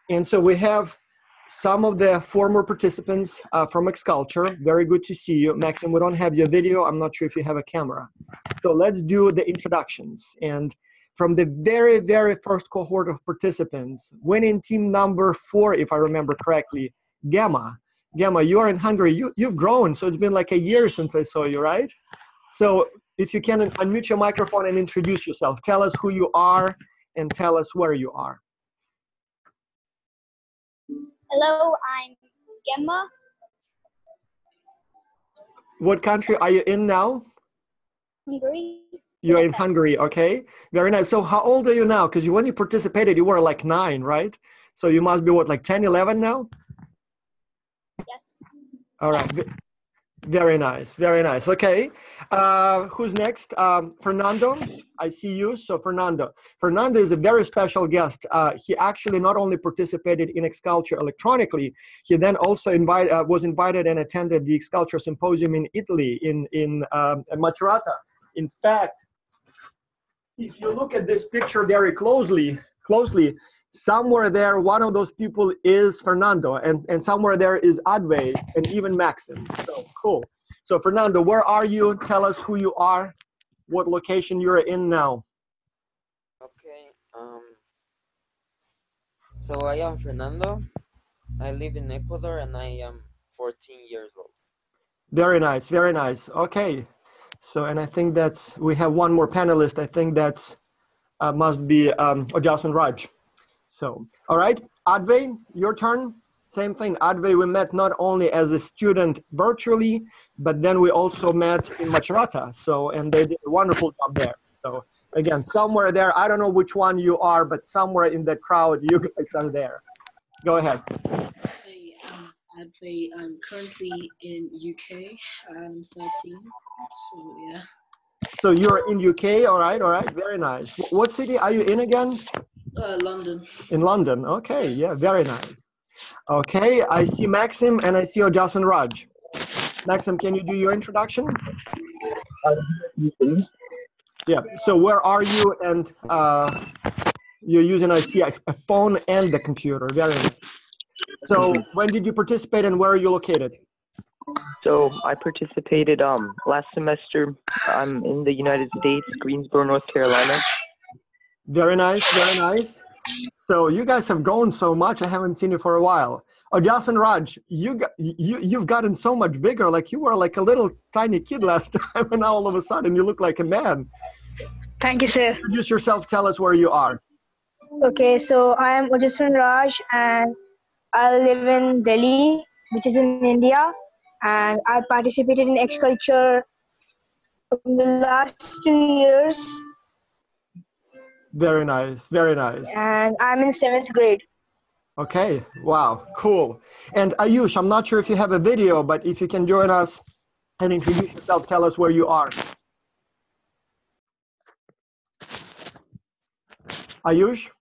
And so we have some of the former participants from X-Culture. Very good to see you. Maxim, we don't have your video. I'm not sure if you have a camera. So let's do the introductions. And from the very, very first cohort of participants, winning team number 4, if I remember correctly, Gemma. Gemma, you are in Hungary. You've grown, so it's been like a year since I saw you, right? So if you can unmute your microphone and introduce yourself. Tell us who you are and tell us where you are. Hello, I'm Gemma. What country are you in now? Hungary. You're in Hungary, okay. Very nice. So how old are you now? Because when you participated, you were like 9, right? So you must be, what, like 10, 11 now? Yes. All right. Very nice. Very nice. Okay. Who's next? Fernando, I see you. So Fernando. Fernando is a very special guest. He actually not only participated in X-Culture electronically, he then also was invited and attended the X-Culture Symposium in Italy, in Macerata. In fact, if you look at this picture very closely, somewhere there, one of those people is Fernando, and somewhere there is Advay, and even Maxim. So cool. So Fernando, where are you? Tell us who you are, what location you're in now. Okay. So I am Fernando. I live in Ecuador, and I am 14 years old. Very nice. Very nice. Okay. So, and I think we have one more panelist. I think must be Ojasvinn Raj. So, all right, Advay, your turn. Same thing, Advay, we met not only as a student virtually, but then we also met in Macerata. So, and they did a wonderful job there. So again, somewhere there, I don't know which one you are, but somewhere in that crowd, you guys are there. Go ahead. Hey, I'm Advay. I'm currently in UK. I'm 13, so yeah. So you're in UK, all right, very nice. What city are you in again? London. In London, okay, yeah, very nice. Okay, I see Maxim and I see Ojasvinn Raj. Maxim, can you do your introduction? Yeah, so where are you? And you're using, I see, a phone and the computer, very nice. So when did you participate and where are you located? So I participated last semester. I'm in the United States, Greensboro, North Carolina. Very nice, very nice. So you guys have grown so much. I haven't seen you for a while. Ojasvinn Raj, you've gotten so much bigger. Like you were like a little tiny kid last time, and now all of a sudden you look like a man. Thank you, sir. Introduce yourself. Tell us where you are. Okay, so I am Ojasvinn Raj, and I live in Delhi, which is in India, and I participated in X-Culture in the last 2 years. Very nice, very nice. And I'm in 7th grade. Okay, wow, cool. And Ayush, I'm not sure if you have a video, but if you can join us and introduce yourself, tell us where you are. Ayush?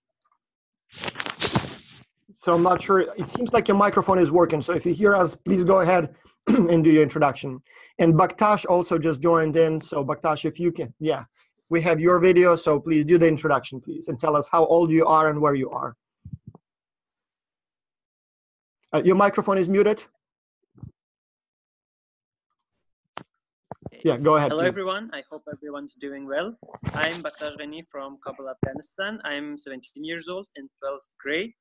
So I'm not sure, it seems like your microphone is working, so if you hear us, please go ahead and do your introduction. And Baktash also just joined in, so Baktash, if you can, yeah. We have your video, so please do the introduction, please, and tell us how old you are and where you are. Your microphone is muted. Yeah, go ahead. Hello, please. everyone. I hope everyone's doing well. I'm Baktash Ghani from Kabul, Afghanistan. I'm 17 years old in 12th grade.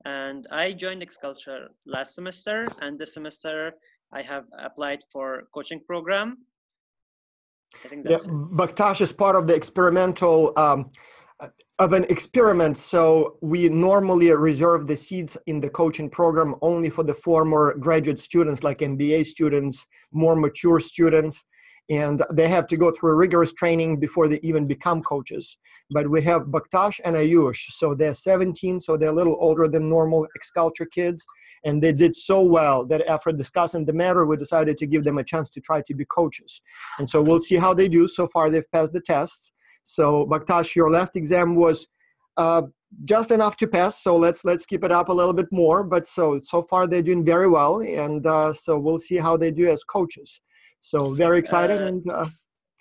And I joined X-Culture last semester. And this semester, I have applied for coaching program. I think that's it. Baktash is part of the experimental, of an experiment. So we normally reserve the seats in the coaching program only for the former graduate students, like MBA students, more mature students, and they have to go through a rigorous training before they even become coaches. But we have Baktash and Ayush, so they're 17, so they're a little older than normal X-Culture kids, and they did so well that after discussing the matter, we decided to give them a chance to try to be coaches. And so we'll see how they do. So far, they've passed the tests. So Baktash, your last exam was just enough to pass, so let's keep it up a little bit more. But so far, they're doing very well, and so we'll see how they do as coaches. So very excited, and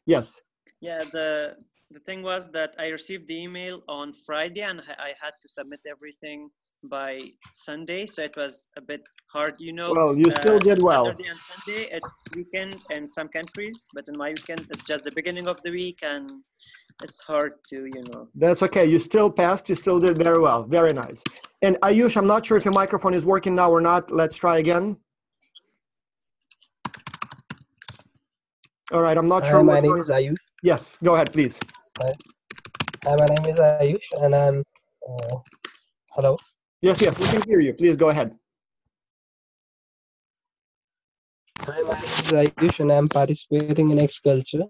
yes. Yeah, the The thing was that I received the email on Friday and I had to submit everything by Sunday, so it was a bit hard, you know. Well, you still did well. Saturday and Sunday, it's weekend in some countries, but in my weekend, it's just the beginning of the week, and it's hard to, you know. That's okay. You still passed. You still did very well. Very nice. And Ayush, I'm not sure if your microphone is working now or not. Let's try again. All right. I'm not sure. My name is Ayush. Yes. Go ahead, please. Hi, my name is Ayush, and I'm. Hello. Yes, yes. We can hear you. Please go ahead. Hi, my name is Ayush, and I'm participating in X Culture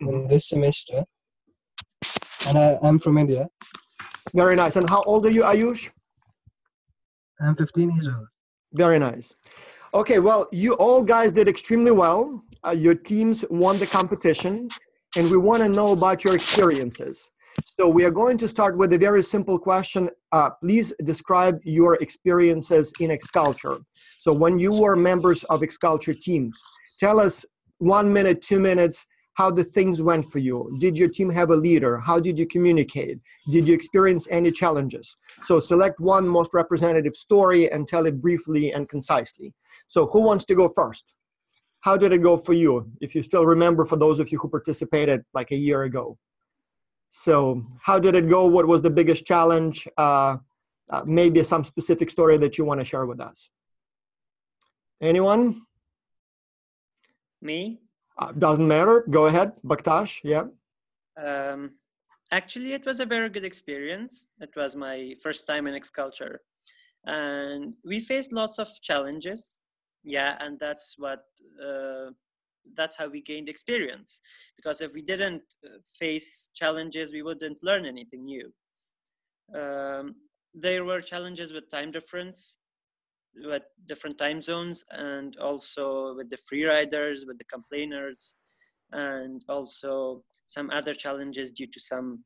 in this semester. And I'm from India. Very nice. And how old are you, Ayush? I'm 15 years old. Very nice. Okay, well, you all guys did extremely well. Your teams won the competition, and we want to know about your experiences. So we are going to start with a very simple question. Please describe your experiences in X Culture. So when you were members of X Culture teams, tell us 1 minute, 2 minutes, how the things went for you. Did your team have a leader? How did you communicate? Did you experience any challenges? So select one most representative story and tell it briefly and concisely. So who wants to go first? How did it go for you? If you still remember, for those of you who participated like a year ago. So how did it go? What was the biggest challenge? Maybe some specific story that you want to share with us. Anyone? Me? Doesn't matter. Go ahead. Baktash, yeah. Actually, it was a very good experience. It was my first time in X Culture. And we faced lots of challenges. Yeah, and that's how we gained experience. Because if we didn't face challenges, we wouldn't learn anything new. There were challenges with time difference, with different time zones, and also with the free riders, with the complainers, and also some other challenges due to some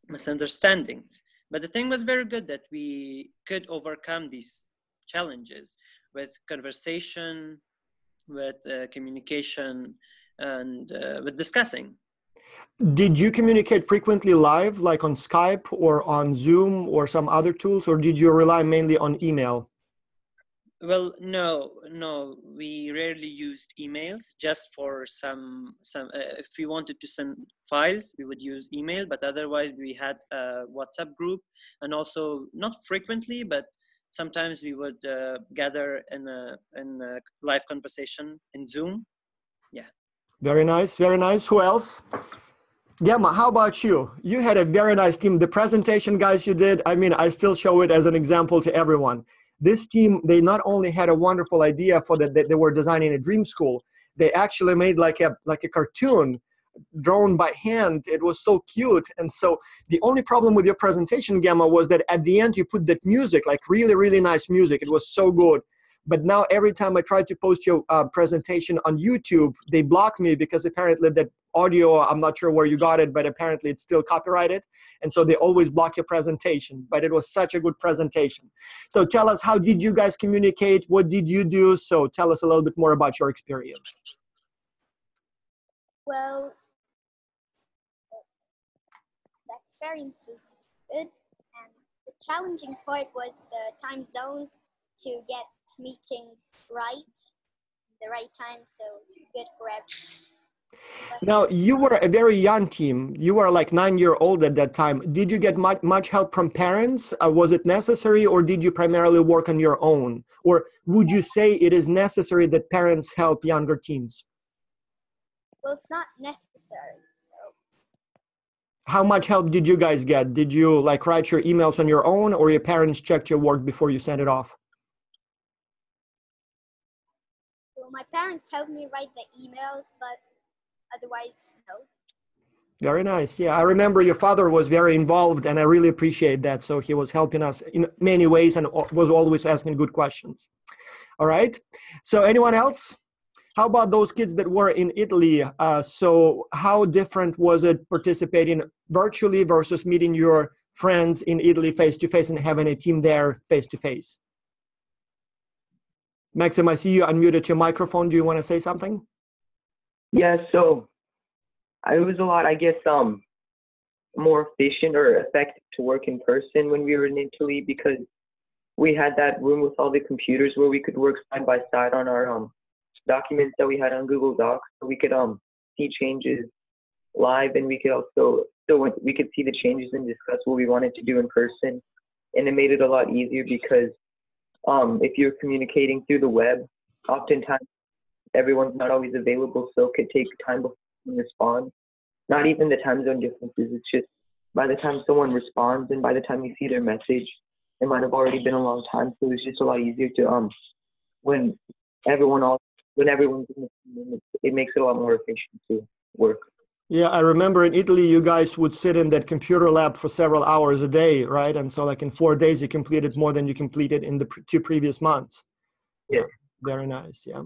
misunderstandings. But the thing was very good that we could overcome these challenges with conversation, with communication, and with discussing. Did you communicate frequently live, like on Skype or on Zoom or some other tools, or did you rely mainly on email? Well, no, we rarely used emails, just for some if we wanted to send files, we would use email, but otherwise we had a WhatsApp group, and also not frequently, but sometimes we would gather in a live conversation in Zoom. Yeah. Very nice, very nice. Who else? Gemma, how about you? You had a very nice team. The presentation, guys, you did, I mean, I still show it as an example to everyone. This team, they not only had a wonderful idea for that they were designing a dream school, they actually made like a cartoon drawn by hand. It was so cute. And so the only problem with your presentation, Gemma, was that at the end you put that music, like really, really nice music. It was so good. But now every time I try to post your presentation on YouTube, they block me because apparently that audio, I'm not sure where you got it, but apparently it's still copyrighted. And so they always block your presentation, but it was such a good presentation. So tell us, how did you guys communicate? What did you do? So tell us a little bit more about your experience. Well, the experience was good, and the challenging part was the time zones, to get meetings right, the right time, so good for everyone. Now, you were a very young team. You were like 9-year-old at that time. Did you get much help from parents? Was it necessary, or did you primarily work on your own? Or would you say it is necessary that parents help younger teams? Well, it's not necessary, so. How much help did you guys get? Did you like write your emails on your own, or your parents checked your work before you sent it off? Well, my parents helped me write the emails, but otherwise, no. Very nice. Yeah, I remember your father was very involved, and I really appreciate that. So he was helping us in many ways and was always asking good questions. All right. So anyone else? How about those kids that were in Italy? So how different was it participating virtually versus meeting your friends in Italy face-to-face and having a team there face-to-face? Maxym, I see you unmuted your microphone. Do you want to say something? Yeah, so it was a lot, I guess, more efficient or effective to work in person when we were in Italy, because we had that room with all the computers where we could work side by side on our documents that we had on Google Docs. So we could see changes live, and we could also we could see the changes and discuss what we wanted to do in person. And it made it a lot easier because if you're communicating through the web, oftentimes everyone's not always available, so it could take time before you respond. Not even the time zone differences, it's just by the time someone responds and by the time you see their message, it might have already been a long time. So it's just a lot easier to when everyone's in the team, it makes it a lot more efficient to work. Yeah, I remember in Italy, you guys would sit in that computer lab for several hours a day, right? And so like in 4 days, you completed more than you completed in the 2 previous months. Yeah. Very nice, yeah.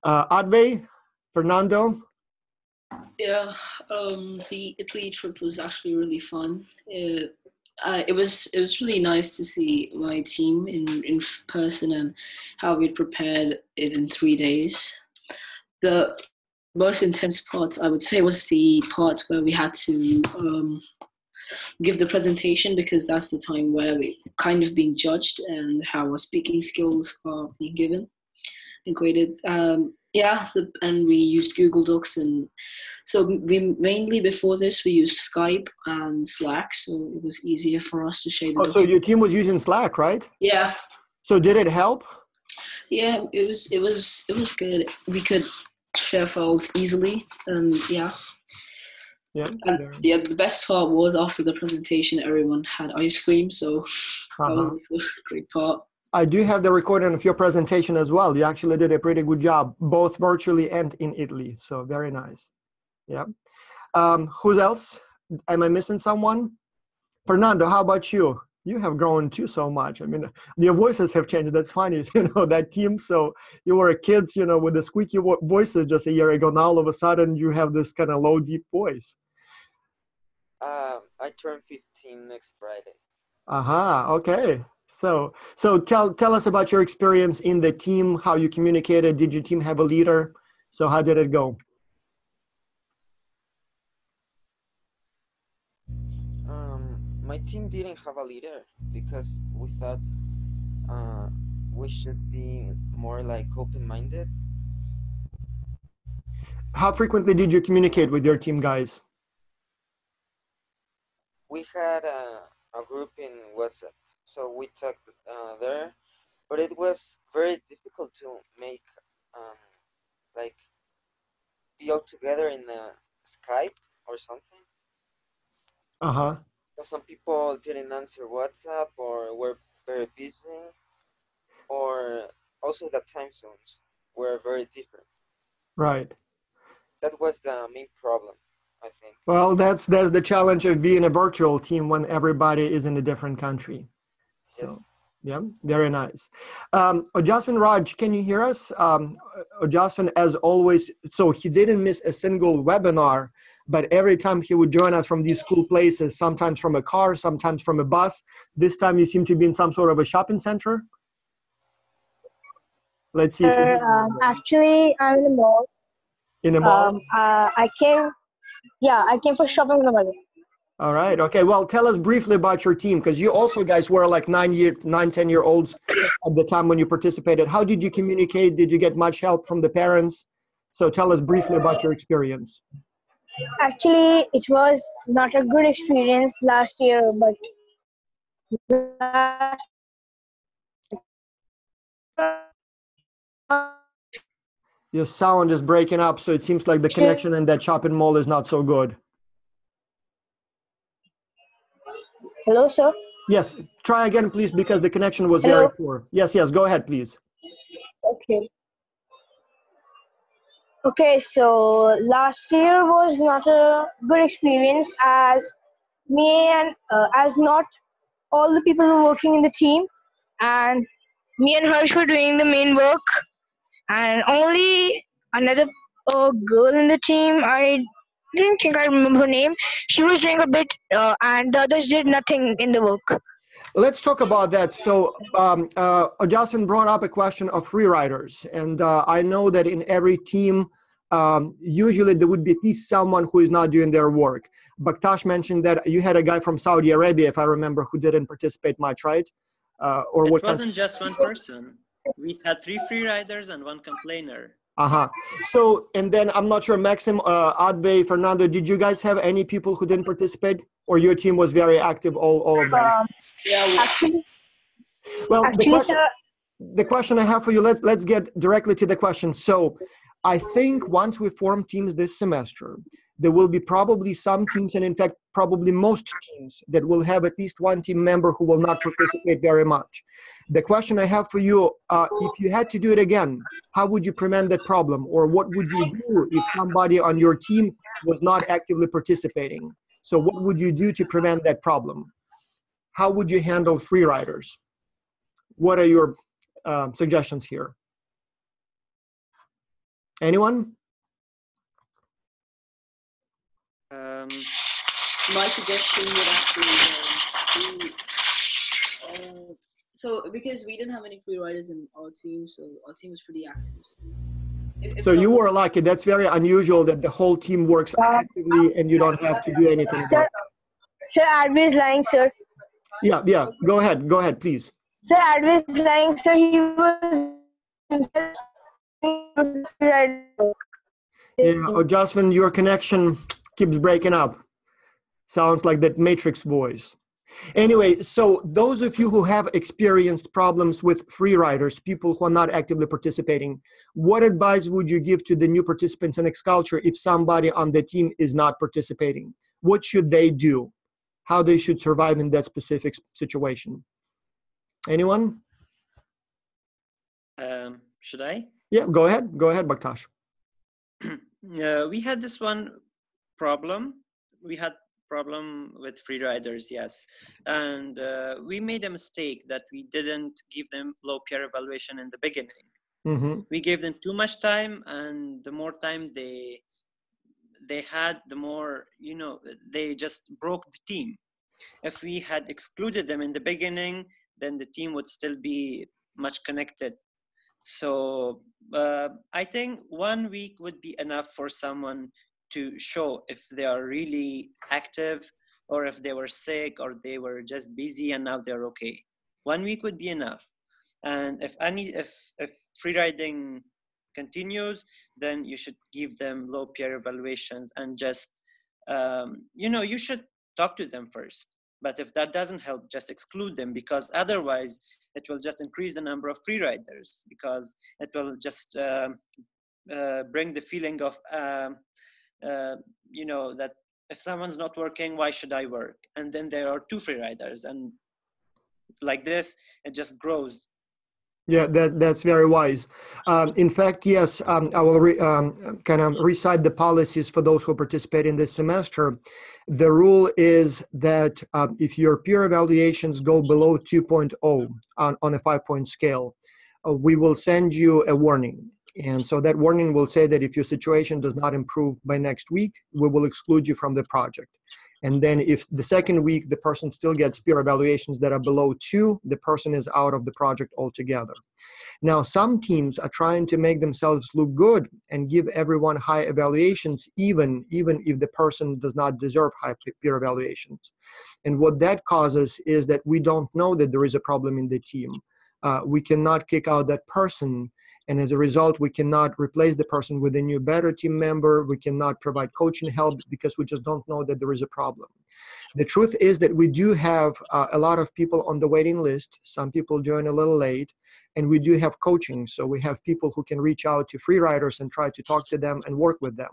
Advay, Fernando? Yeah, the Italy trip was actually really fun. It was really nice to see my team in person and how we'd prepared it in 3 days. The most intense part, I would say, was the part where we had to give the presentation, because that's the time where we kind of being judged and how our speaking skills are being given and graded. And we used Google Docs, and so we mainly before this we used Skype and Slack, so it was easier for us to share the So your team was using Slack, right? Yeah. So did it help? Yeah, it was good. We could share files easily, and yeah. The best part was after the presentation, everyone had ice cream, so that was also a great part. I do have the recording of your presentation as well. You actually did a pretty good job, both virtually and in Italy. So very nice. Yeah. Who else? Am I missing someone? Fernando, how about you? You have grown too so much. I mean, your voices have changed. That's funny, that team. So you were kids, with the squeaky voices just a year ago. Now all of a sudden you have this kind of low, deep voice. I turn 15 next Friday. Okay. So tell us about your experience in the team, how you communicated. Did your team have a leader? So how did it go? My team didn't have a leader because we thought we should be more like open-minded. How frequently did you communicate with your team guys? We had a group in WhatsApp, so we talked there, but it was very difficult to make be all together in Skype or something. Some people didn't answer WhatsApp or were very busy, or also the time zones were very different. Right. That was the main problem, I think. Well, that's the challenge of being a virtual team when everybody is in a different country. So, yes. Yeah, very nice. Ojasvinn Raj, can you hear us? Ojasvinn, as always, so he didn't miss a single webinar, but every time he would join us from these cool places, sometimes from a car, sometimes from a bus. This time you seem to be in some sort of a shopping center. Let's see. Actually, I'm in a mall. In a mall? I came for shopping in the mall. All right. Okay. Well, tell us briefly about your team, because you also guys were like 10-year-olds at the time when you participated. How did you communicate? Did you get much help from the parents? So tell us briefly about your experience. Actually, it was not a good experience last year, but your sound is breaking up, so it seems like the connection in that shopping mall is not so good. Hello, sir? Yes, try again, please, because the connection was very poor. Yes, go ahead, please. Okay, so last year was not a good experience as not all the people were working in the team, and me and Harsh were doing the main work, and only another girl in the team, I didn't think I remember her name. She was doing a bit, and the others did nothing in the work. Let's talk about that. So Ojasvinn brought up a question of free riders. And I know that in every team, usually there would be at least someone who is not doing their work. Baktash mentioned that you had a guy from Saudi Arabia, if I remember, who didn't participate much, right? Or it what wasn't just one person. We had 3 free riders and 1 complainer. So, and then I'm not sure, Maxym, Advay, Fernando, did you guys have any people who didn't participate, or your team was very active, all of them? Well, the question I have for you, let's get directly to the question. So I think once we form teams this semester, there will be probably some teams, and in fact, probably most teams, that will have at least one team member who will not participate very much. The question I have for you, if you had to do it again, how would you prevent that problem? Or what would you do if somebody on your team was not actively participating? So what would you do to prevent that problem? How would you handle free riders? What are your suggestions here? Anyone? My suggestion would actually be, so because we didn't have any free riders in our team, so our team was pretty active. So you were lucky. That's very unusual that the whole team works actively and you don't have to do anything. Sir, Advay is lying, sir. Yeah. Go ahead, please. Sir, Advay is lying, sir. He was Ojasvinn, your connection keeps breaking up. Sounds like that Matrix voice. Anyway, so those of you who have experienced problems with free riders, people who are not actively participating, what advice would you give to the new participants in X-Culture if somebody on the team is not participating? What should they do? How they should survive in that specific situation? Anyone? Should I? Yeah, go ahead, Baktash. We had this one problem. We had problem with free riders, yes. And we made a mistake that we didn't give them low peer evaluation in the beginning. Mm-hmm. We gave them too much time, and the more time they had, the more, they just broke the team. If we had excluded them in the beginning, then the team would still be much connected. So I think 1 week would be enough for someone to show if they are really active, or if they were sick, or they were just busy and now they're okay. 1 week would be enough. And if free riding continues, then you should give them low peer evaluations and just, you should talk to them first. But if that doesn't help, just exclude them, because otherwise it will just increase the number of free riders, because it will just bring the feeling of, that if someone's not working, why should I work? And then there are 2 free riders, and like this, it just grows. Yeah, that's very wise. In fact, yes, I will kind of recite the policies for those who participate in this semester. The rule is that if your peer evaluations go below 2.0 on a 5-point scale, we will send you a warning. And so that warning will say that if your situation does not improve by next week, we will exclude you from the project. And then if the second week, the person still gets peer evaluations that are below 2, the person is out of the project altogether. Now, some teams are trying to make themselves look good and give everyone high evaluations, even if the person does not deserve high peer evaluations. And what that causes is that we don't know that there is a problem in the team. We cannot kick out that person. And as a result, we cannot replace the person with a new, better team member. We cannot provide coaching help because we just don't know that there is a problem. The truth is that we do have a lot of people on the waiting list. Some people join a little late, and we do have coaching. So we have people who can reach out to free riders and try to talk to them and work with them.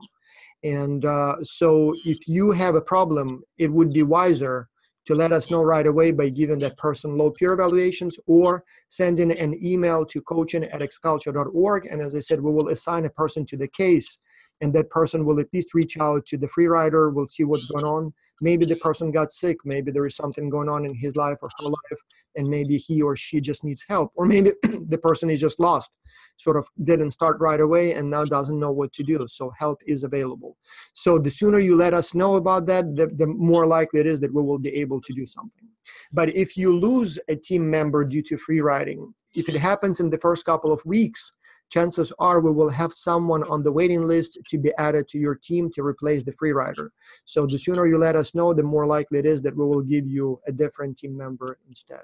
And so if you have a problem, it would be wiser to let us know right away by giving that person low peer evaluations, or sending an email to coaching@xculture.org. And as I said, we will assign a person to the case, and that person will at least reach out to the free rider. We'll see what's going on. Maybe the person got sick. Maybe there is something going on in his life or her life, and maybe he or she just needs help. Or maybe the person is just lost, sort of didn't start right away and now doesn't know what to do. So help is available. So the sooner you let us know about that, the more likely it is that we will be able to do something. But if you lose a team member due to free riding, if it happens in the first couple of weeks, chances are we will have someone on the waiting list to be added to your team to replace the free rider. So the sooner you let us know, the more likely it is that we will give you a different team member instead.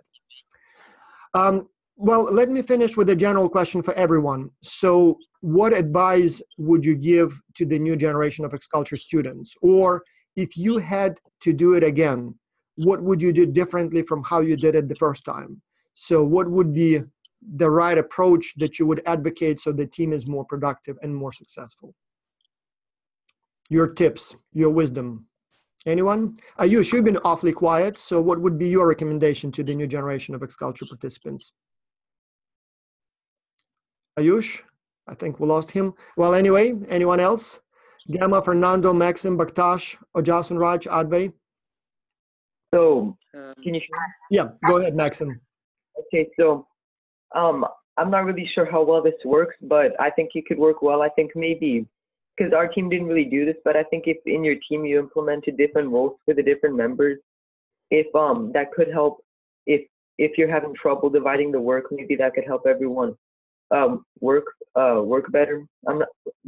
Well, let me finish with a general question for everyone. So what advice would you give to the new generation of X-Culture students? Or if you had to do it again, what would you do differently from how you did it the first time? So what would be the right approach that you would advocate so the team is more productive and more successful? Your tips, your wisdom. Anyone? Ayush, you've been awfully quiet, so what would be your recommendation to the new generation of X-Culture participants? Ayush? I think we lost him. Well, anyway, anyone else? Gemma, Fernando, Maxym, Baktash, Ojasvinn Raj, Advay? So, can you hear me? Yeah, go ahead, Maxym. Okay, so I'm not really sure how well this works, but I think it could work well. I think maybe, because our team didn't really do this, but I think if in your team you implemented different roles for the different members, if that could help. If you're having trouble dividing the work, maybe that could help everyone work better.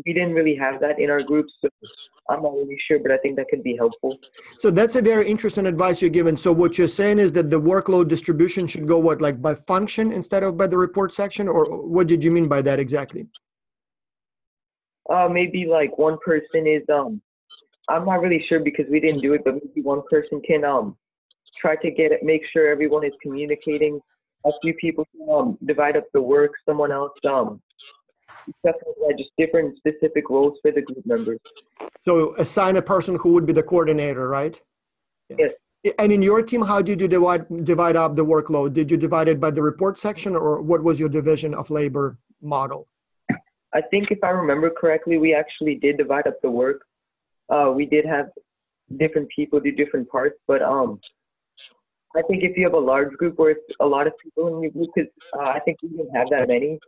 We didn't really have that in our group, so I'm not really sure, but I think that could be helpful. So that's a very interesting advice you're given. So what you're saying is that the workload distribution should go what, like by function instead of by the report section, or what did you mean by that exactly? Maybe like one person is I'm not really sure because we didn't do it, but maybe one person can try to make sure everyone is communicating. A few people can divide up the work. Someone else just different specific roles for the group members. So assign a person who would be the coordinator, right? Yes. And in your team, how did you divide up the workload? Did you divide it by the report section, or what was your division of labor model? I think if I remember correctly, we actually did divide up the work. We did have different people do different parts, but I think if you have a large group where it's a lot of people in your group, because I think we didn't have that many.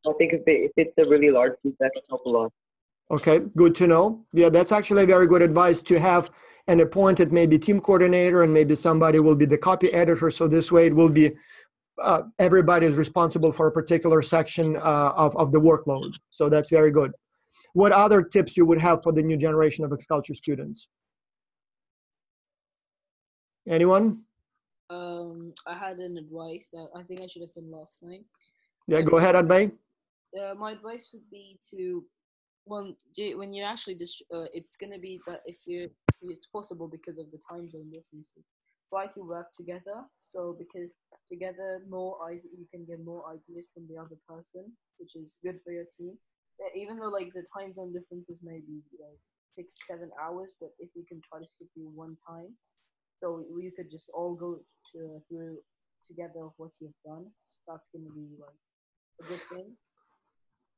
I think if it's a really large group, that can help a lot. Okay, good to know. Yeah, that's actually very good advice to have an appointed maybe team coordinator, and maybe somebody will be the copy editor. So this way it will be everybody is responsible for a particular section of the workload. So that's very good. What other tips you would have for the new generation of X-Culture students? Anyone? I had an advice that I think I should have done last night. Yeah, go ahead, Advay. My advice would be to, when you actually it's gonna be that if it's possible because of the time zone differences, try to work together. So because together you can get more ideas from the other person, which is good for your team. Even though like the time zone differences may be like 6-7 hours, but if you can try to skip you one time, so you could just all go through together of what you've done. So that's gonna be like a good thing.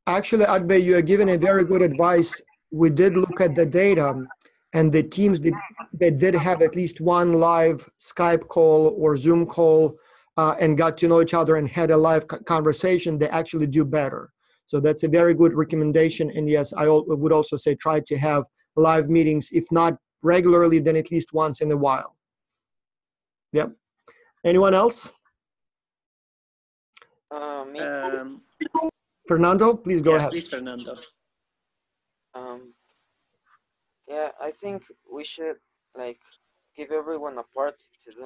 Actually, Advay, you are giving a very good advice. We did look at the data, and the teams that did have at least one live Skype call or Zoom call and got to know each other and had a live conversation, they actually do better. So that's a very good recommendation. And yes, I would also say try to have live meetings, if not regularly, then at least once in a while. Yep. Anyone else? Me. Fernando, please go ahead. Please, Fernando. Yeah, I think we should like give everyone a part to do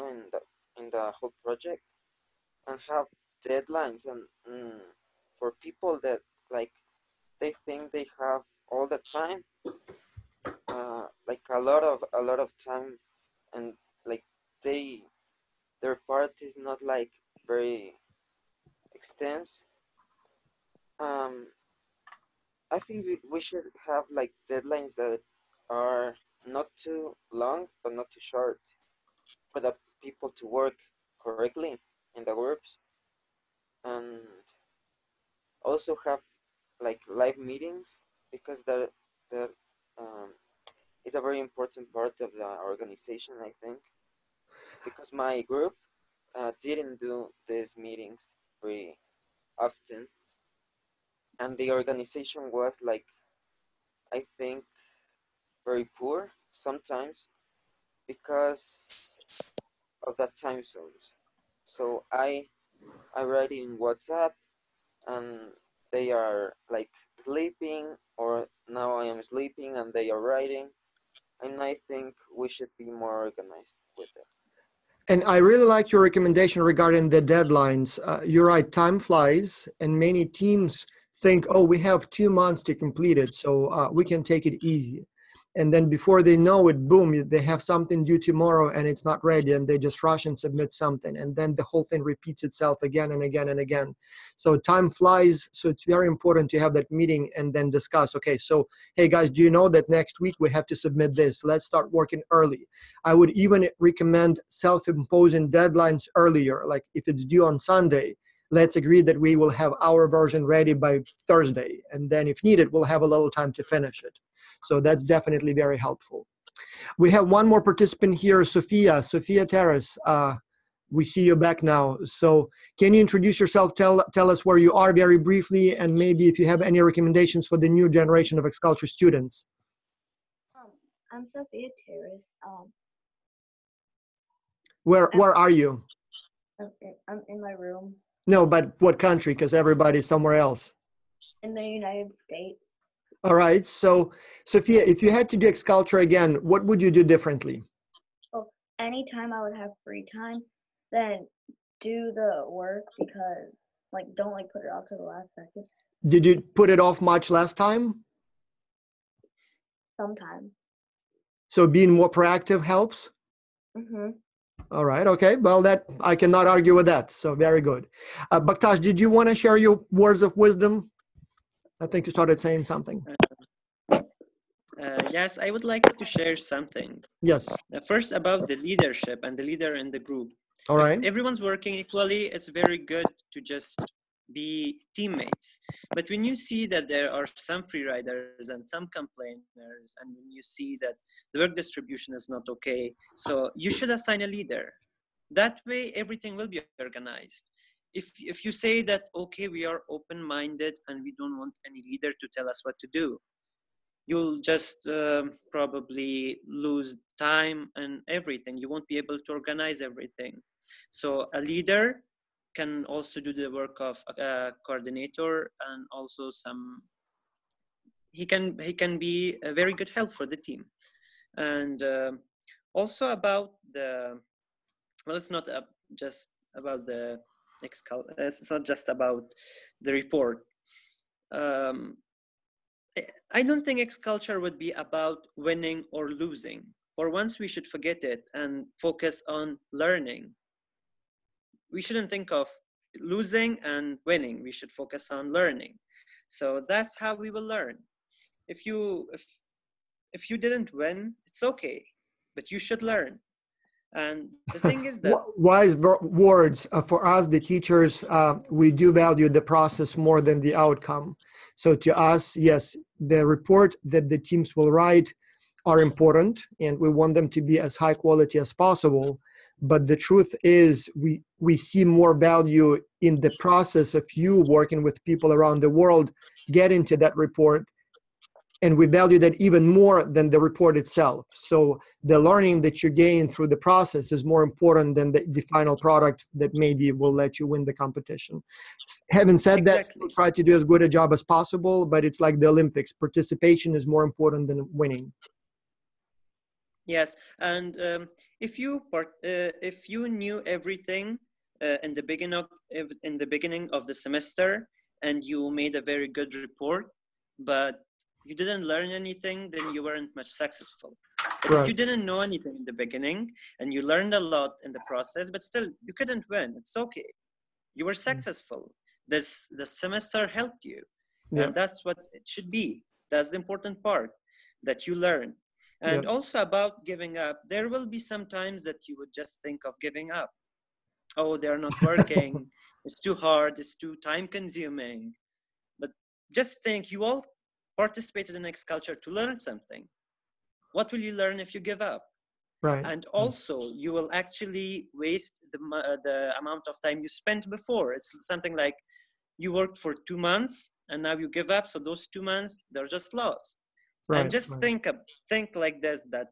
in the whole project, and have deadlines, and for people that like they think they have all the time, like a lot of time, and like their part is not like very extensive. I think we should have like deadlines that are not too long but not too short, for the people to work correctly in the groups, and also have like live meetings, because the is a very important part of the organization, I think, because my group didn't do these meetings very often, and the organization was like, I think, very poor sometimes because of the time zones. So I write in WhatsApp, and they are like sleeping, or now I am sleeping and they are writing. And I think we should be more organized with it. And I really like your recommendation regarding the deadlines. You're right, time flies, and many teams think, oh, we have 2 months to complete it, so we can take it easy. And then before they know it, boom, they have something due tomorrow and it's not ready, and they just rush and submit something. And then the whole thing repeats itself again and again and again. So time flies. So it's very important to have that meeting and then discuss, okay, so, hey guys, do you know that next week we have to submit this? Let's start working early. I would even recommend self-imposing deadlines earlier. Like if it's due on Sunday, let's agree that we will have our version ready by Thursday. And then if needed, we'll have a little time to finish it. So that's definitely very helpful. We have one more participant here, Sofia Taras. We see you back now. So can you introduce yourself, tell us where you are very briefly, and maybe if you have any recommendations for the new generation of X-Culture students. I'm Sofia Taras. Where are you? I'm in my room. No, but what country? Because everybody's somewhere else. In the United States. All right. So, Sofia, if you had to do X-Culture again, what would you do differently? Well, anytime I would have free time, then do the work, because don't put it off to the last second. Did you put it off much last time? Sometimes. So being more proactive helps? Mm-hmm. All right. Okay. Well, that I cannot argue with that. So very good. Baktash, did you want to share your words of wisdom? I think you started saying something. Yes, I would like to share something. Yes. First, about the leadership and the leader in the group. All right. If everyone's working equally, it's very good to just be teammates. But when you see that there are some free riders and some complainers, and when you see that the work distribution is not okay, so you should assign a leader. That way, everything will be organized. If you say that, okay, we are open-minded and we don't want any leader to tell us what to do, you'll just probably lose time and everything. You won't be able to organize everything. So a leader can also do the work of a coordinator, and also he can be a very good help for the team. And also about it's not just about the it's not just about the report. I don't think X-Culture would be about winning or losing. For once, we should forget it and focus on learning. We shouldn't think of losing and winning. We should focus on learning. So that's how we will learn. If you didn't win, it's okay, but you should learn. And the thing is that wise words for us, the teachers, we do value the process more than the outcome. So to us, yes, the report that the teams will write are important, and we want them to be as high quality as possible. But the truth is, we see more value in the process of you working with people around the world, getting to that report. And we value that even more than the report itself. So the learning that you gain through the process is more important than the final product that maybe will let you win the competition. Having said that, we'll try to do as good a job as possible, but it's like the Olympics. Participation is more important than winning. Yes, and if you knew everything in the beginning of the semester, and you made a very good report, but you didn't learn anything, then you weren't much successful. But Right. If you didn't know anything in the beginning and you learned a lot in the process, but still you couldn't win, it's okay. You were successful. The semester helped you. Yeah. And that's what it should be. That's the important part, that you learn. And also about giving up, there will be some times that you would just think of giving up. Oh, they're not working. It's too hard. It's too time consuming. But just think, you all participated in X-Culture to learn something. What will you learn if you give up? Right. And also, you will actually waste the amount of time you spent before. It's something like you worked for 2 months and now you give up. So those 2 months, they're just lost. Right. And just think like this, that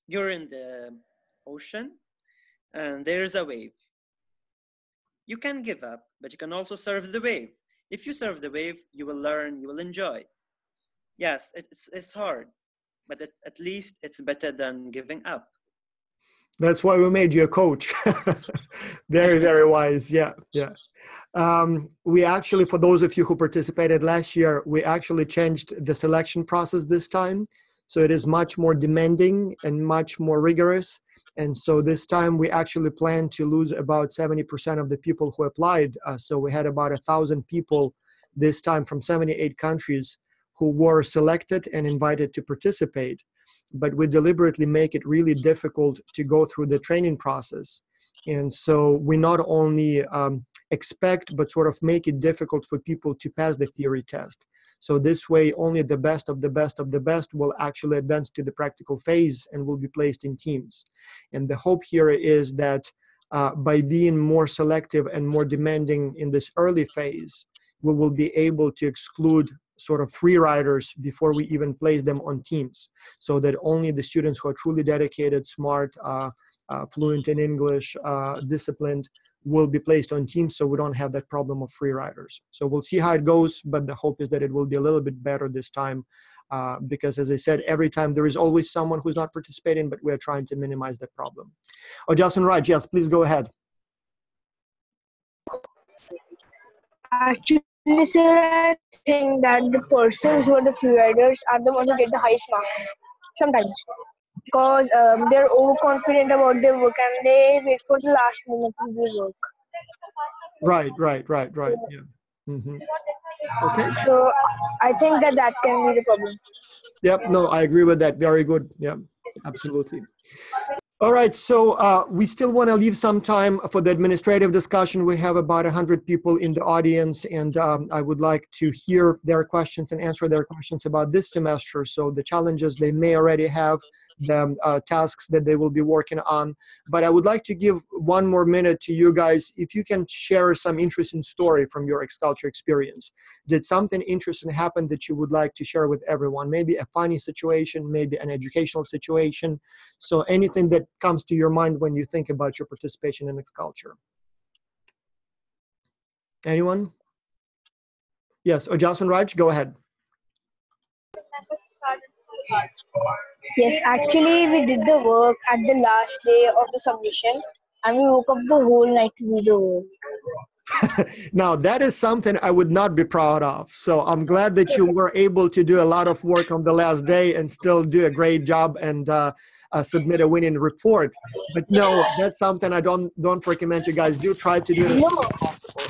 you're in the ocean and there's a wave. You can give up, but you can also surf the wave. If you surf the wave, you will learn, you will enjoy. Yes, it's hard, but at least it's better than giving up. That's why we made you a coach. Very, very wise. Yeah, yeah. We actually, for those of you who participated last year, we actually changed the selection process this time. So it is much more demanding and much more rigorous. And so this time we actually plan to lose about 70% of the people who applied. So we had about 1,000 people this time from 78 countries who were selected and invited to participate. But we deliberately make it really difficult to go through the training process. And so we not only expect, but sort of make it difficult for people to pass the theory test. So this way, only the best of the best of the best will actually advance to the practical phase and will be placed in teams. And the hope here is that by being more selective and more demanding in this early phase, we will be able to exclude sort of free riders before we even place them on teams, so that only the students who are truly dedicated, smart, fluent in English, disciplined, will be placed on teams, so we don't have that problem of free riders. So we'll see how it goes, but the hope is that it will be a little bit better this time, because as I said, every time there is always someone who's not participating, but we're trying to minimize that problem. Ojasvinn Raj, yes, please go ahead. Actually, sir, I think that the persons who are the free riders are the ones who get the highest marks sometimes, because they're overconfident about their work and they wait for the last moment to do their work. Right. Yeah. Mm-hmm. Okay. So I think that can be the problem. Yep. No, I agree with that. Very good. Yeah, absolutely. All right, so we still want to leave some time for the administrative discussion. We have about 100 people in the audience, and I would like to hear their questions and answer their questions about this semester. So the challenges they may already have, the tasks that they will be working on. But I would like to give one more minute to you guys. If you can share some interesting story from your X-Culture experience. Did something interesting happen that you would like to share with everyone? Maybe a funny situation, maybe an educational situation. So anything that comes to your mind when you think about your participation in X-Culture. Anyone? Yes, Ojasvinn Raj, go ahead. Yes, actually we did the work at the last day of the submission and we woke up the whole night to do the work. Now, that is something I would not be proud of. So I'm glad that you were able to do a lot of work on the last day and still do a great job and submit a winning report. But no, that's something I don't recommend you guys do. Try to do it as soon as possible.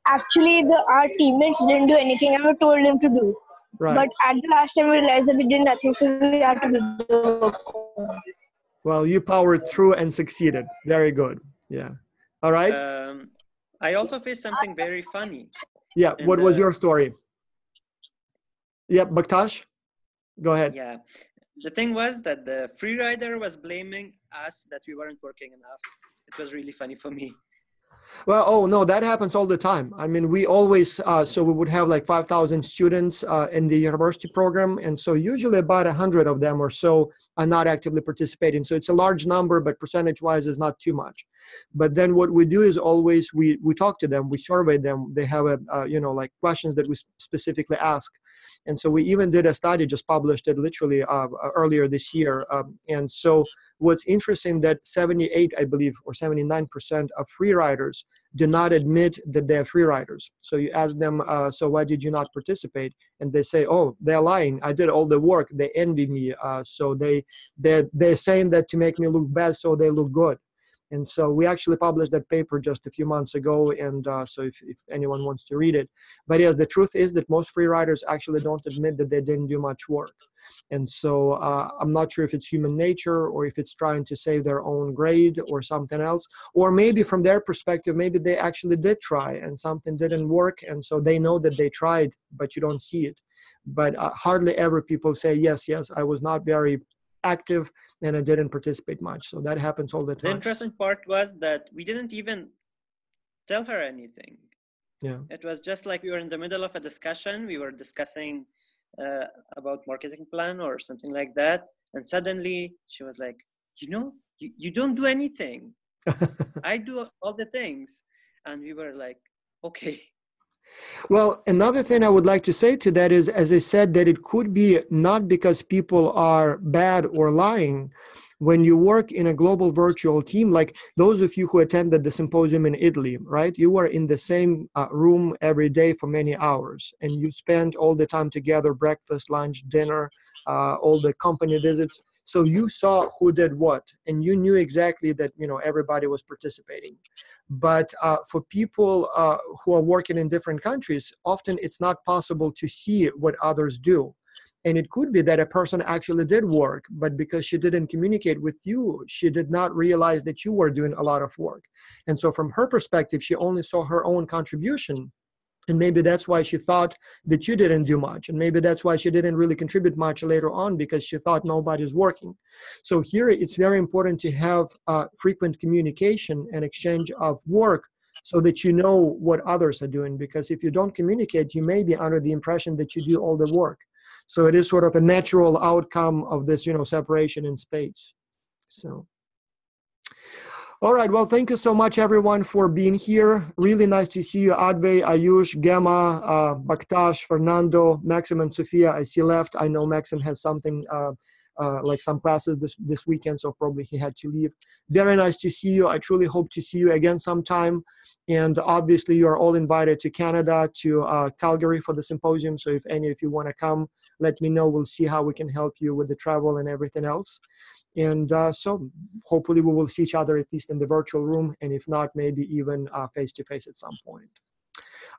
Actually, our teammates didn't do anything and we told them to do. Right. But at the last time we realized that we did nothing, so we had to do the work. Well, you powered through and succeeded. Very good. Yeah. All right. I also faced something very funny. Yeah. What was your story? Yeah, Baktash, go ahead. Yeah. The thing was that the free rider was blaming us that we weren't working enough. It was really funny for me. Well, oh no, that happens all the time. I mean, we always, so we would have like 5,000 students in the university program. And so usually about 100 of them or so are not actively participating. So it's a large number, but percentage-wise is not too much. But then what we do is always, we talk to them, we survey them. They have like questions that we specifically ask. And so we even did a study, just published it literally earlier this year. And so what's interesting that 78, I believe, or 79% of free riders do not admit that they're free riders. So you ask them, so why did you not participate? And they say, oh, they're lying. I did all the work. They envy me. So they're saying that to make me look bad, so they look good. And so we actually published that paper just a few months ago, and so if anyone wants to read it. But yes, the truth is that most free riders actually don't admit that they didn't do much work. And so I'm not sure if it's human nature or if it's trying to save their own grade or something else. Or maybe from their perspective, maybe they actually did try and something didn't work, and so they know that they tried, but you don't see it. But hardly ever people say, yes, I was not very active and I didn't participate much. So that happens all the time. The interesting part was that we didn't even tell her anything. Yeah. It was just like we were in the middle of a discussion. We were discussing about marketing plan or something like that. And suddenly she was like, you don't do anything. I do all the things. And we were like, okay. Well, another thing I would like to say to that is, as I said, that it could be not because people are bad or lying. When you work in a global virtual team, like those of you who attended the symposium in Italy, right? You were in the same room every day for many hours, and you spent all the time together, breakfast, lunch, dinner, all the company visits. So you saw who did what, and you knew exactly that, you know, everybody was participating. But for people who are working in different countries, often it's not possible to see what others do. And it could be that a person actually did work, but because she didn't communicate with you, she did not realize that you were doing a lot of work. And so from her perspective, she only saw her own contribution. And maybe that's why she thought that you didn't do much. And maybe that's why she didn't really contribute much later on, because she thought nobody's working. So here it's very important to have frequent communication and exchange of work so that you know what others are doing. Because if you don't communicate, you may be under the impression that you do all the work. So it is sort of a natural outcome of this, you know, separation in space. So. All right, well, thank you so much, everyone, for being here. Really nice to see you, Advay, Ayush, Gemma, Baktash, Fernando, Maxym, and Sofia. I see left. I know Maxym has something, like some classes this weekend, so probably he had to leave. Very nice to see you. I truly hope to see you again sometime. And obviously, you are all invited to Canada, to Calgary for the symposium. So if any of you want to come, let me know. We'll see how we can help you with the travel and everything else. And so hopefully we will see each other at least in the virtual room, and if not, maybe even face-to-face at some point.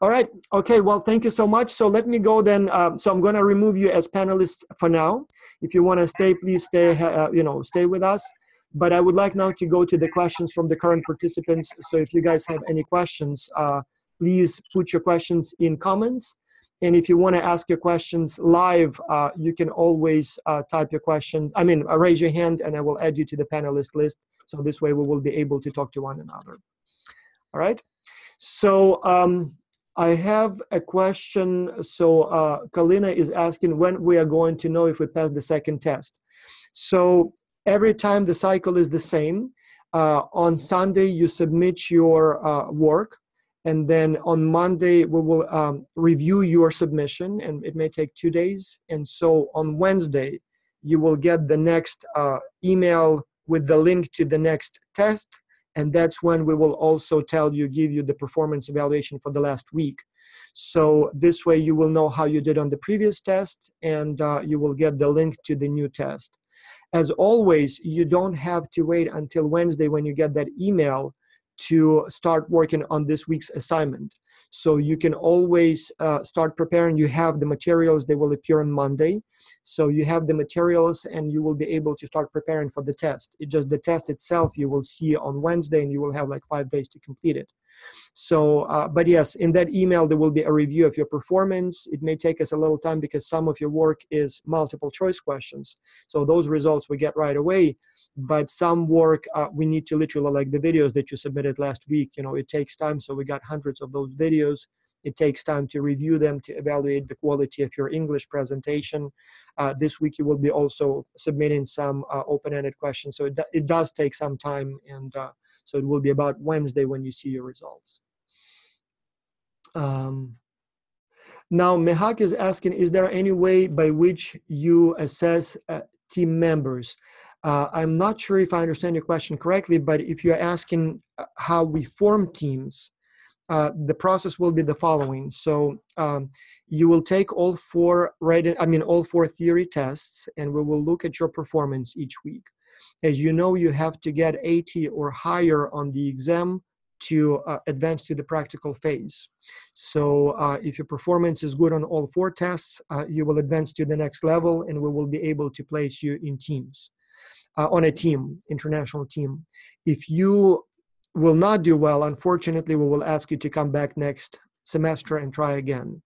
All right. Okay. Well, thank you so much. So let me go then. So I'm going to remove you as panelists for now. If you want to stay, please stay, stay with us. But I would like now to go to the questions from the current participants. So if you guys have any questions, please put your questions in comments. And if you want to ask your questions live, you can always type your question. Raise your hand and I will add you to the panelist list. So this way we will be able to talk to one another. All right. So I have a question. So Kalina is asking when we are going to know if we passed the second test. So every time the cycle is the same. On Sunday, you submit your work. And then on Monday, we will review your submission, and it may take 2 days. And so on Wednesday, you will get the next email with the link to the next test. And that's when we will also give you the performance evaluation for the last week. So this way you will know how you did on the previous test, and you will get the link to the new test. As always, you don't have to wait until Wednesday when you get that email to start working on this week's assignment. So you can always start preparing. You have the materials, they will appear on Monday. So you have the materials and you will be able to start preparing for the test. It's just the test itself you will see on Wednesday, and you will have like 5 days to complete it. So, but yes, in that email, there will be a review of your performance. It may take us a little time because some of your work is multiple choice questions. So those results we get right away, but some work we need to literally, like the videos that you submitted last week, it takes time. So we got hundreds of those videos. It takes time to review them, to evaluate the quality of your English presentation. This week you will be also submitting some open-ended questions. So it does take some time, and so it will be about Wednesday when you see your results. Now, Mehak is asking, is there any way by which you assess team members? I'm not sure if I understand your question correctly, but if you're asking how we form teams, the process will be the following. So you will take all four theory tests, and we will look at your performance each week. As you know, you have to get 80 or higher on the exam to advance to the practical phase. So if your performance is good on all four tests, you will advance to the next level, and we will be able to place you in teams, on a team, international team. If you will not do well, unfortunately, we will ask you to come back next semester and try again.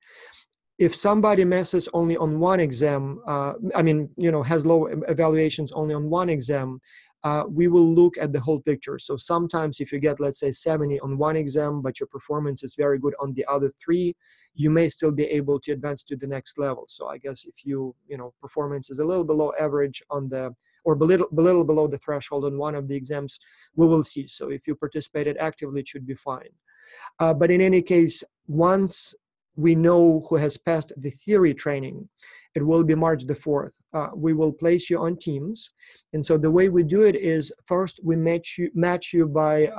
If somebody messes only on one exam, has low evaluations only on one exam, we will look at the whole picture. So sometimes if you get, let's say, 70 on one exam, but your performance is very good on the other three, you may still be able to advance to the next level. So I guess if performance is a little below average on or a little below the threshold on one of the exams, we will see. So if you participated actively, it should be fine. But in any case, once we know who has passed the theory training. It will be March the 4th. We will place you on teams. And so the way we do it is, first we match you by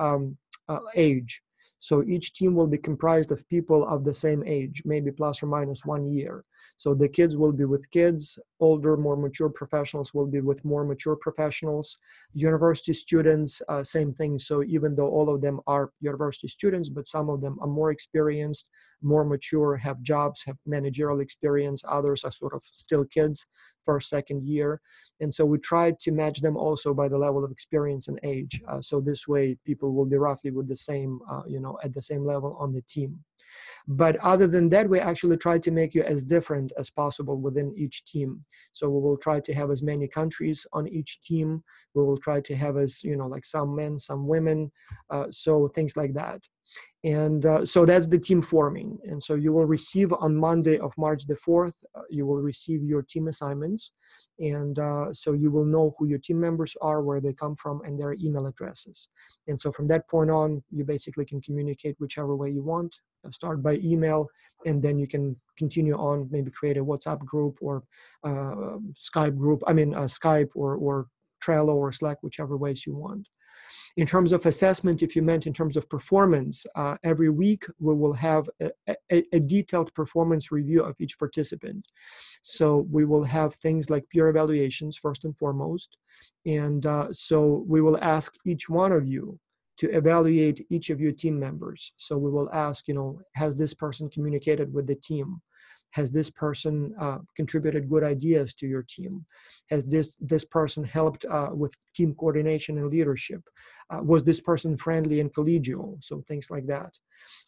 age. So each team will be comprised of people of the same age, maybe plus or minus 1 year. So the kids will be with kids, older, more mature professionals will be with more mature professionals. University students, same thing. So even though all of them are university students, but some of them are more experienced, more mature, have jobs, have managerial experience. Others are sort of still kids, first, second year. And so we try to match them also by the level of experience and age. So this way people will be roughly with the same, at the same level on the team. But other than that, we actually try to make you as different as possible within each team. So we will try to have as many countries on each team. We will try to have as, like some men, some women, so things like that. And so that's the team forming. And so you will receive on Monday of March the 4th, you will receive your team assignments. And so you will know who your team members are, where they come from, and their email addresses. And so from that point on, you basically can communicate whichever way you want. Start by email, and then you can continue on, maybe create a WhatsApp group or Skype group, Skype or Trello or Slack, whichever ways you want. In terms of assessment, if you meant in terms of performance, every week we will have a detailed performance review of each participant. So we will have things like peer evaluations first and foremost. And so we will ask each one of you to evaluate each of your team members. So we will ask, has this person communicated with the team? Has this person contributed good ideas to your team? Has this person helped with team coordination and leadership? Was this person friendly and collegial? So things like that.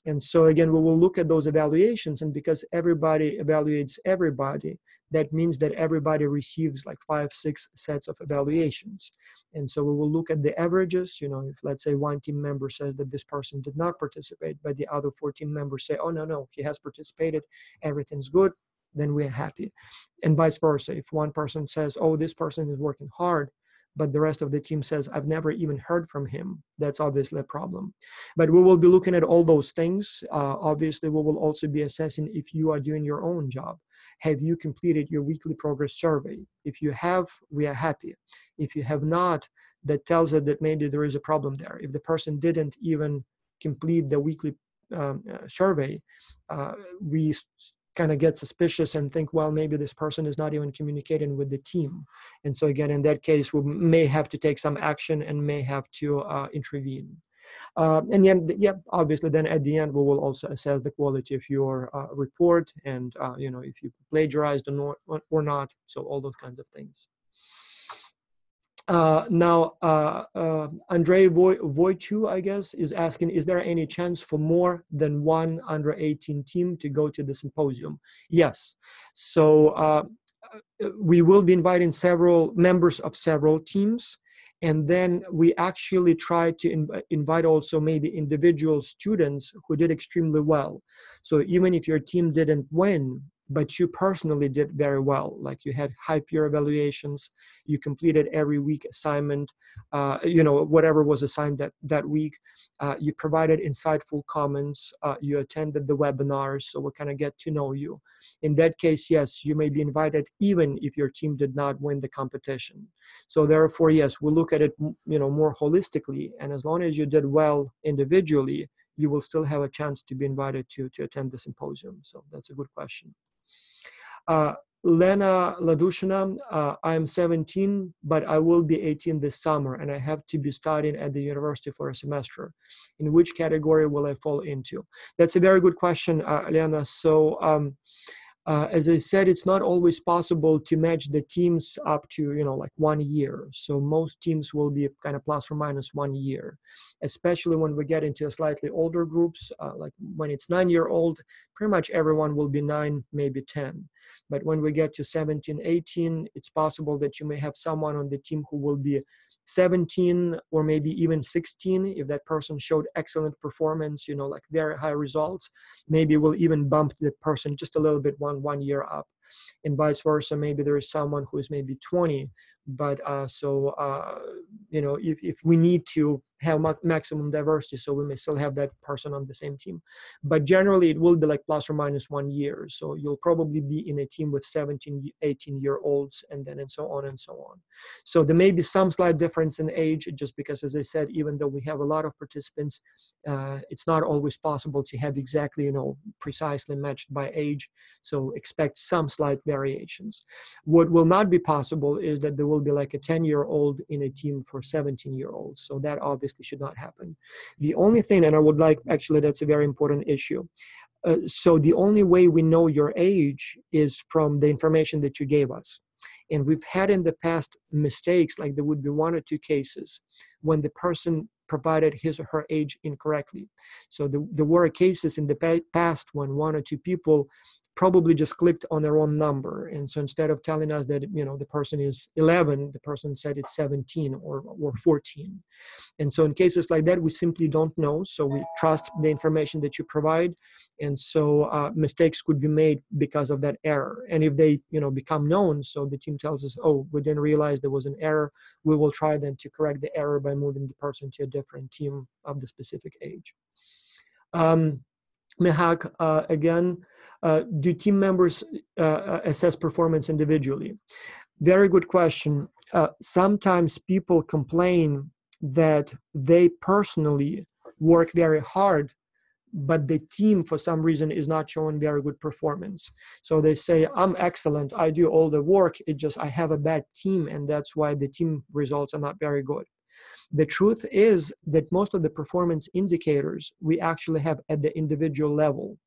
And so again, we will look at those evaluations, and because everybody evaluates everybody, that means that everybody receives like 5-6 sets of evaluations. And so we will look at the averages. If let's say one team member says that this person did not participate, but the other 4 team members say, oh, no, he has participated, everything's good, then we're happy. And vice versa. If one person says, oh, this person is working hard, but the rest of the team says, I've never even heard from him, that's obviously a problem. But we will be looking at all those things. Obviously, we will also be assessing if you are doing your own job. Have you completed your weekly progress survey? If you have, we are happy. If you have not, that tells us that maybe there is a problem there. If the person didn't even complete the weekly survey, we kind of get suspicious and think, well, maybe this person is not even communicating with the team. And so again, in that case, we may have to take some action and may have to intervene. And obviously then at the end, we will also assess the quality of your report and, if you plagiarized or not, so all those kinds of things. Now, Andrei Voitu, I guess, is asking, is there any chance for more than one under 18 team to go to the symposium? Yes. So we will be inviting several members of several teams. And then we actually try to invite also maybe individual students who did extremely well. So even if your team didn't win, but you personally did very well, like you had high peer evaluations, you completed every week assignment, whatever was assigned that week, you provided insightful comments, you attended the webinars, so we kind of get to know you. In that case, yes, you may be invited even if your team did not win the competition. So therefore, yes, we'll look at it, more holistically, and as long as you did well individually, you will still have a chance to be invited to attend the symposium. So that's a good question. Lena Ladushina, I'm 17, but I will be 18 this summer, and I have to be studying at the university for a semester. In which category will I fall into? That's a very good question, Lena. So as I said, it's not always possible to match the teams up to, like 1 year. So most teams will be kind of plus or minus 1 year, especially when we get into slightly older groups, like when it's 9-year-old, pretty much everyone will be 9, maybe 10. But when we get to 17, 18, it's possible that you may have someone on the team who will be 17 or maybe even 16. If that person showed excellent performance, like very high results, maybe we'll even bump the person just a little bit one year up. and vice versa. Maybe there is someone who is maybe 20, but if we need to have maximum diversity, so we may still have that person on the same team. But generally it will be like plus or minus 1 year. So you'll probably be in a team with 17, 18-year-olds, and so on and so on. So there may be some slight difference in age, just because, as I said, even though we have a lot of participants, it's not always possible to have exactly, precisely matched by age. So expect some slight variations. What will not be possible is that there will be like a 10-year-old in a team for 17-year-olds. So that obviously should not happen. The only thing, and I would like, actually, that's a very important issue. So the only way we know your age is from the information that you gave us. And we've had in the past mistakes, like there would be 1 or 2 cases when the person provided his or her age incorrectly. So there were cases in the past when 1 or 2 people probably just clicked on their own number. And so instead of telling us that, the person is 11, the person said it's 17 or 14. And so in cases like that, we simply don't know. So we trust the information that you provide. And so mistakes could be made because of that error. And if they, become known, so the team tells us, oh, we didn't realize there was an error, we will try then to correct the error by moving the person to a different team of the specific age. Mehak, again, do team members assess performance individually? Very good question. Sometimes people complain that they personally work very hard, but the team for some reason is not showing very good performance. So they say, I'm excellent, I do all the work, I have a bad team, and that's why the team results are not very good. The truth is that most of the performance indicators we actually have at the individual level.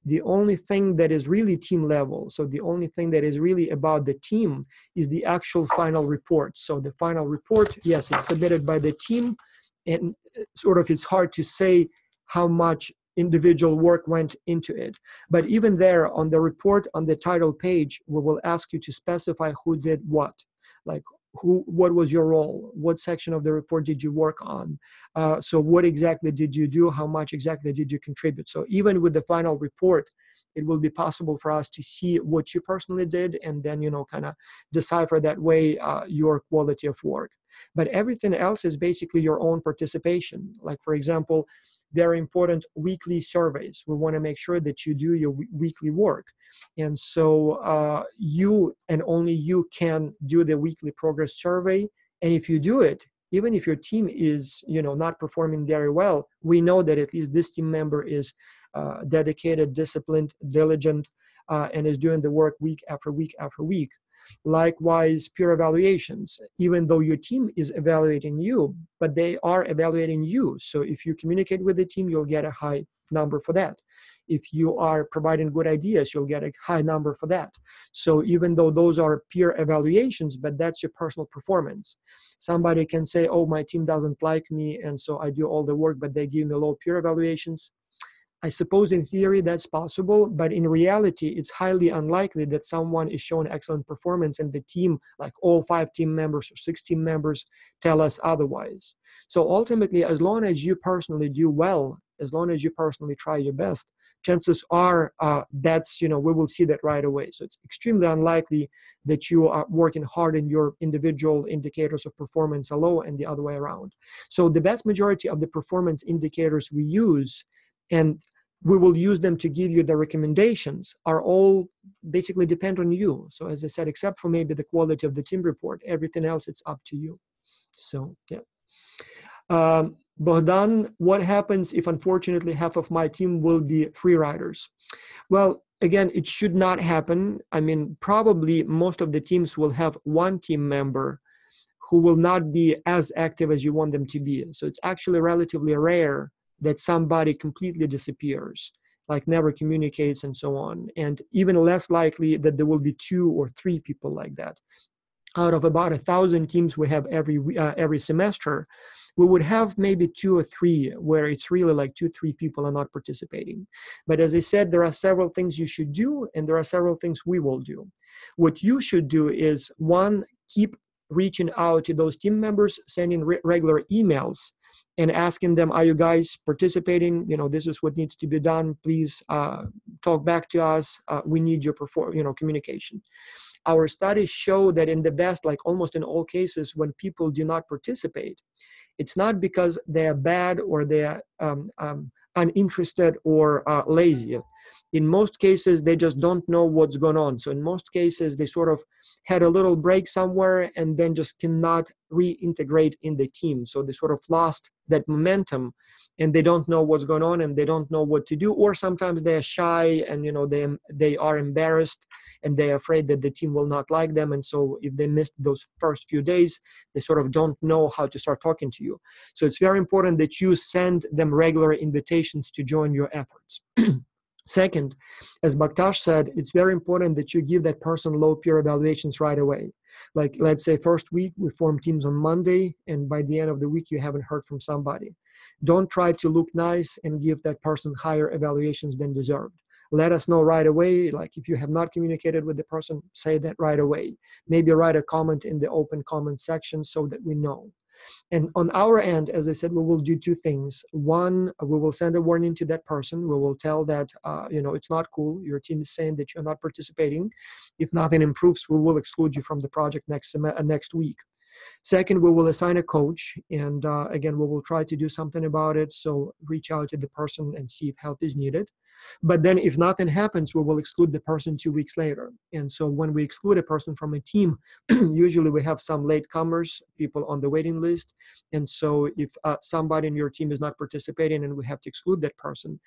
The only thing that is really team level, so the only thing that is really about the team, is the actual final report. So the final report, yes, it's submitted by the team, and it's hard to say how much individual work went into it. But even there, on the report, on the title page, we will ask you to specify who did what. Like, what was your role? What section of the report did you work on? So what exactly did you do? How much exactly did you contribute? So even with the final report, it will be possible for us to see what you personally did, and then, kind of decipher that way your quality of work. But everything else is basically your own participation. Like, for example, very important weekly surveys. We want to make sure that you do your weekly work. And so you and only you can do the weekly progress survey. And if you do it, even if your team is, not performing very well, we know that at least this team member is dedicated, disciplined, diligent, and is doing the work week after week after week. Likewise, peer evaluations, even though your team is evaluating you, but they are evaluating you. So if you communicate with the team, you'll get a high number for that. If you are providing good ideas, you'll get a high number for that. So even though those are peer evaluations, but that's your personal performance. Somebody can say, oh, my team doesn't like me, and so I do all the work, but they give me low peer evaluations. I suppose in theory that's possible, but in reality, it's highly unlikely that someone is showing excellent performance and the team, like all 5 team members or 6 team members, tell us otherwise. So ultimately, as long as you personally do well, as long as you personally try your best, chances are we will see that right away. So it's extremely unlikely that you are working hard and your individual indicators of performance are low and the other way around. So the vast majority of the performance indicators we use, and we will use them to give you the recommendations, are all basically depend on you. So as I said, except for maybe the quality of the team report, everything else, it's up to you. So, yeah. Bogdan, what happens if unfortunately half of my team will be free riders? Well, again, it should not happen. I mean, probably most of the teams will have one team member who will not be as active as you want them to be. So it's actually relatively rare that somebody completely disappears, like never communicates and so on. And even less likely that there will be 2 or 3 people like that. Out of about 1,000 teams we have every semester, we would have maybe 2 or 3 where it's really like 2 or 3 people are not participating. But as I said, there are several things you should do, and there are several things we will do. What you should do is, 1, keep reaching out to those team members, sending regular emails and asking them, are you guys participating? This is what needs to be done. Please talk back to us. We need your communication. Our studies show that in the best, like almost in all cases, when people do not participate, it's not because they are bad or they are uninterested or lazy. In most cases, they just don't know what's going on. So in most cases, they sort of had a little break somewhere and then just cannot reintegrate in the team. So they sort of lost that momentum and they don't know what's going on and they don't know what to do. Or sometimes they are shy and, they are embarrassed and they're afraid that the team will not like them. And so if they missed those first few days, they sort of don't know how to start talking to you. So it's very important that you send them regular invitations to join your efforts. Second, as Baktash said, it's very important that you give that person low peer evaluations right away. Like, let's say first week, we form teams on Monday, and by the end of the week, you haven't heard from somebody. Don't try to look nice and give that person higher evaluations than deserved. Let us know right away. Like if you have not communicated with the person, say that right away. Maybe write a comment in the open comment section so that we know. And on our end, as I said, we will do two things. One, we will send a warning to that person. We will tell that, it's not cool. Your team is saying that you're not participating. If nothing improves, we will exclude you from the project next week. Second, we will assign a coach. And again, we will try to do something about it. So reach out to the person and see if help is needed. But then if nothing happens, we will exclude the person 2 weeks later. And so when we exclude a person from a team, usually we have some latecomers, people on the waiting list. And so if somebody in your team is not participating and we have to exclude that person,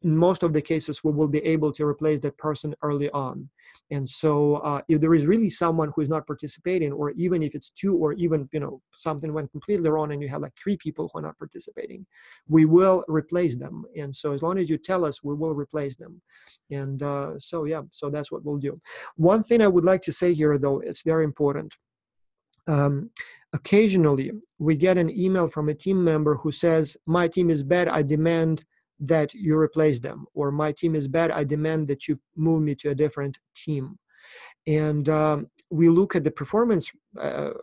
in most of the cases, we will be able to replace that person early on. And so if there is really someone who is not participating, or even if it's two, or even, something went completely wrong and you have like 3 people who are not participating, we will replace them. And so as long as you tell us, we will replace them. And so that's what we'll do. One thing I would like to say here, though, it's very important. Occasionally, we get an email from a team member who says, my team is bad, I demand that you replace them, or my team is bad, I demand that you move me to a different team. And we look at the performance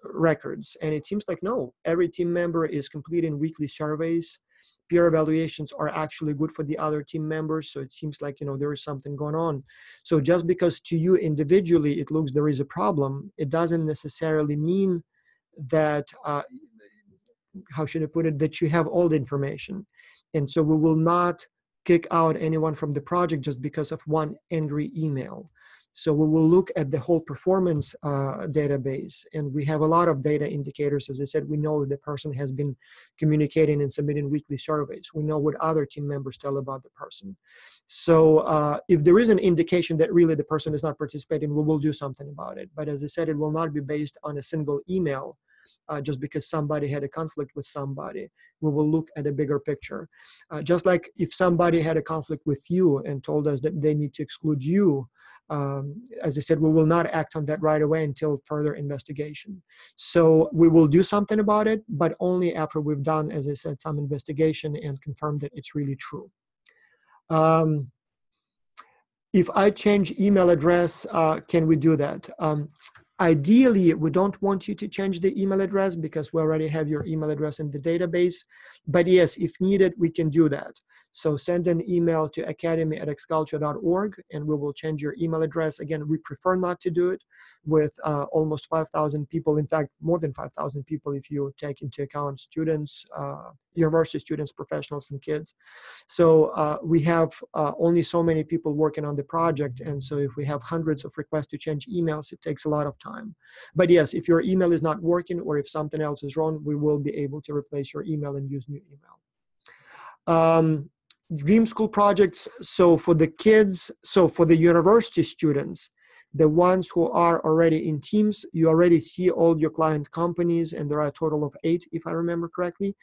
records, and it seems like, no, every team member is completing weekly surveys. Peer evaluations are actually good for the other team members. So it seems like, there is something going on. So just because to you individually it looks there is a problem, it doesn't necessarily mean that, how should I put it, that you have all the information. And so we will not kick out anyone from the project just because of one angry email. So we will look at the whole performance database, and we have a lot of data indicators. As I said, we know the person has been communicating and submitting weekly surveys. We know what other team members tell about the person. So if there is an indication that really the person is not participating, we will do something about it. But as I said, it will not be based on a single email. Just because somebody had a conflict with somebody, we will look at a bigger picture. Just like if somebody had a conflict with you and told us that they need to exclude you, as I said, we will not act on that right away until further investigation. So we will do something about it, but only after we've done, as I said, some investigation and confirmed that it's really true. If I change email address, can we do that? Ideally, we don't want you to change the email address because we already have your email address in the database. But yes, if needed, we can do that. So send an email to academy@xculture.org and we will change your email address. Again, we prefer not to do it with almost 5,000 people. In fact, more than 5,000 people if you take into account students, university students, professionals, and kids. So we have only so many people working on the project. And so if we have hundreds of requests to change emails, it takes a lot of time. But yes, if your email is not working or if something else is wrong, we will be able to replace your email and use new email. Dream School projects. So for the kids, so for the university students, the ones who are already in teams, you already see all your client companies, and there are a total of 8, if I remember correctly.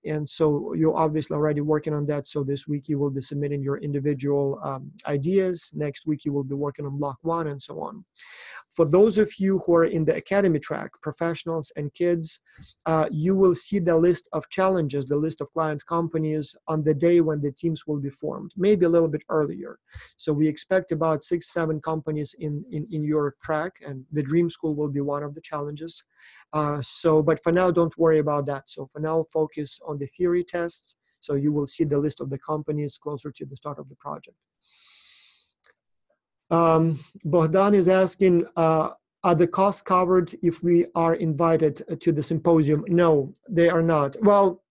And so you're obviously already working on that. So this week you will be submitting your individual ideas. Next week you will be working on block 1 and so on. For those of you who are in the academy track, professionals and kids, you will see the list of challenges, the list of client companies on the day when the teams will be formed, maybe a little bit earlier. So we expect about 6-7 companies in your track, and the Dream School will be one of the challenges. But for now, don't worry about that. So for now, focus on the theory tests. So you will see the list of the companies closer to the start of the project. Bohdan is asking, are the costs covered if we are invited to the symposium? No, they are not. Well,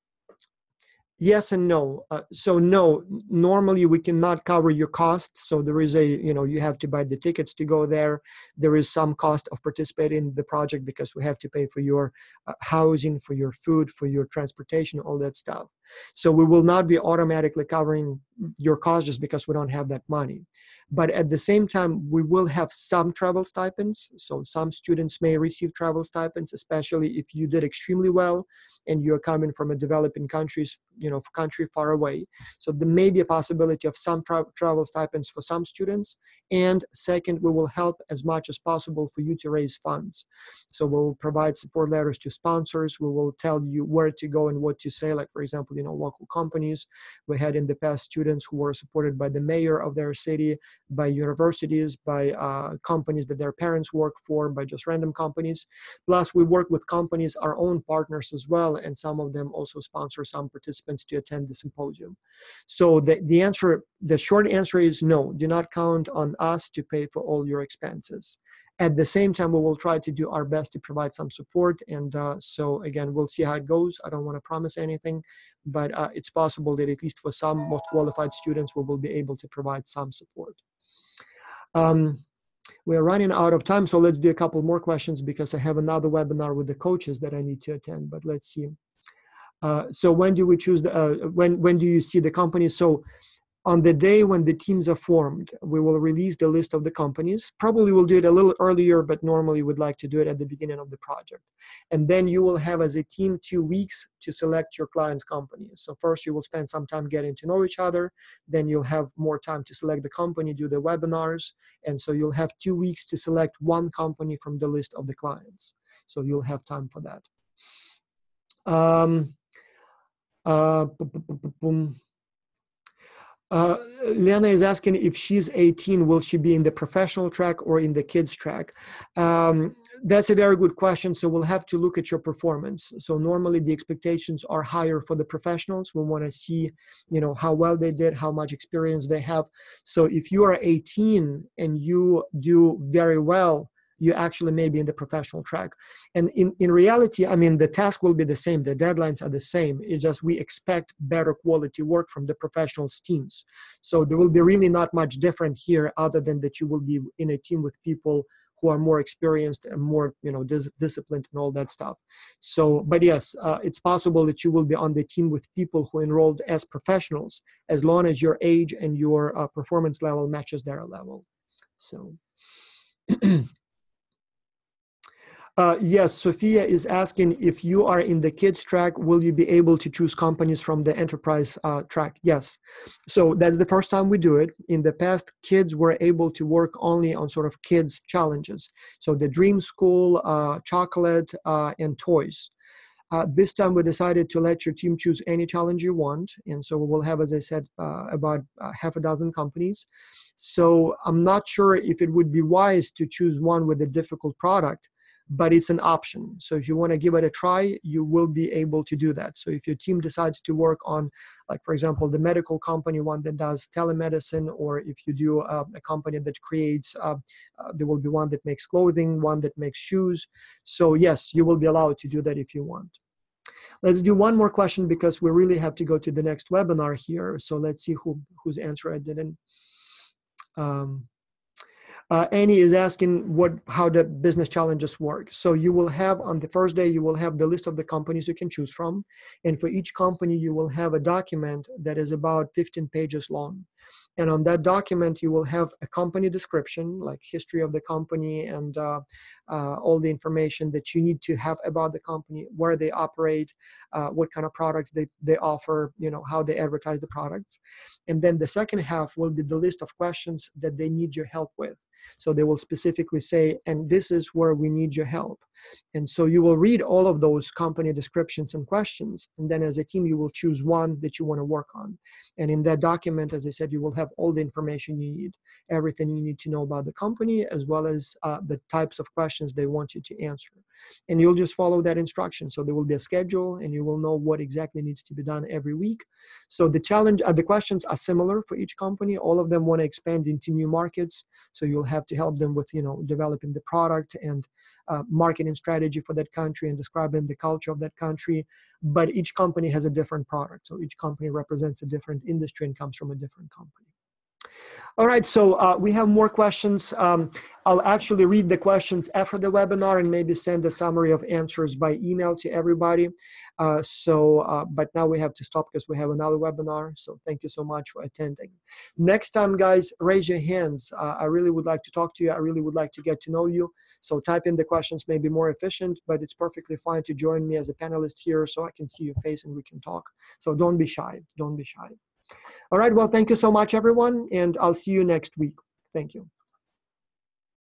yes and no. So no, normally we cannot cover your costs. So there is a, you have to buy the tickets to go there. There is some cost of participating in the project because we have to pay for your housing, for your food, for your transportation, all that stuff. So we will not be automatically covering your costs just because we don't have that money. But at the same time, we will have some travel stipends. So some students may receive travel stipends, especially if you did extremely well and you're coming from a developing country far away. So there may be a possibility of some travel stipends for some students. And second, we will help as much as possible for you to raise funds. So we'll provide support letters to sponsors. We will tell you where to go and what to say. Like, for example, local companies. We had in the past students who were supported by the mayor of their city, by universities, by companies that their parents work for, by just random companies. Plus, we work with companies, our own partners as well, and some of them also sponsor some participants to attend the symposium. So the short answer is no, do not count on us to pay for all your expenses. At the same time, we will try to do our best to provide some support. And so again, we'll see how it goes. I don't want to promise anything, but it's possible that at least for some most qualified students, we will be able to provide some support. We're running out of time, so let's do a couple more questions because I have another webinar with the coaches that I need to attend, but let's see. So when do we choose, when do you see the companies? So on the day when the teams are formed, we will release the list of the companies. Probably we'll do it a little earlier, but normally we'd like to do it at the beginning of the project. And then you will have as a team 2 weeks to select your client company. So first you will spend some time getting to know each other. Then you'll have more time to select the company, do the webinars. And so you'll have 2 weeks to select one company from the list of the clients. So you'll have time for that. Lena is asking if she's 18, will she be in the professional track or in the kids track? That's a very good question. So we'll have to look at your performance. So normally the expectations are higher for the professionals. We want to see, how well they did, how much experience they have. So if you are 18 and you do very well, you actually may be in the professional track. And in reality, the task will be the same. The deadlines are the same. It's just we expect better quality work from the professionals teams. So there will be really not much different here other than that you will be in a team with people who are more experienced and more, disciplined and all that stuff. So, but yes, it's possible that you will be on the team with people who enrolled as professionals, as long as your age and your performance level matches their level. So. Yes, Sofia is asking if you are in the kids track, will you be able to choose companies from the enterprise track? Yes. So that's the first time we do it. In the past, kids were able to work only on sort of kids challenges. So the Dream School, chocolate, and toys. This time we decided to let your team choose any challenge you want. And so we will have, as I said, about half a dozen companies. So I'm not sure if it would be wise to choose one with a difficult product, but it's an option. So if you want to give it a try, you will be able to do that. So if your team decides to work on, like, for example, the medical company, one that does telemedicine, or if you do a company that creates, there will be one that makes clothing, one that makes shoes. So yes, you will be allowed to do that if you want. Let's do one more question because we really have to go to the next webinar here. So let's see whose answer I didn't. Annie is asking how the business challenges work. So you will have, on the first day, you will have the list of the companies you can choose from. And for each company, you will have a document that is about 15 pages long. And on that document, you will have a company description, like history of the company and all the information that you need to have about the company, where they operate, what kind of products they offer, how they advertise the products. And then the second half will be the list of questions that they need your help with. So they will specifically say, and this is where we need your help. And so you will read all of those company descriptions and questions, and then as a team, you will choose one that you want to work on. And in that document, as I said, you will have all the information you need, everything you need to know about the company, as well as the types of questions they want you to answer. And you'll just follow that instruction. So there will be a schedule, and you will know what exactly needs to be done every week. So the challenge, the questions are similar for each company. All of them want to expand into new markets. So you'll have to help them with, developing the product and marketing strategy for that country and describing the culture of that country. But each company has a different product. So each company represents a different industry and comes from a different company. All right, so we have more questions. I'll actually read the questions after the webinar and maybe send a summary of answers by email to everybody. But now we have to stop because we have another webinar. So thank you so much for attending. Next time, guys, raise your hands. I really would like to talk to you. I really would like to get to know you. So type in the questions, may be more efficient, but it's perfectly fine to join me as a panelist here so I can see your face and we can talk. So don't be shy. Don't be shy. All right, well, thank you so much, everyone, and I'll see you next week. Thank you.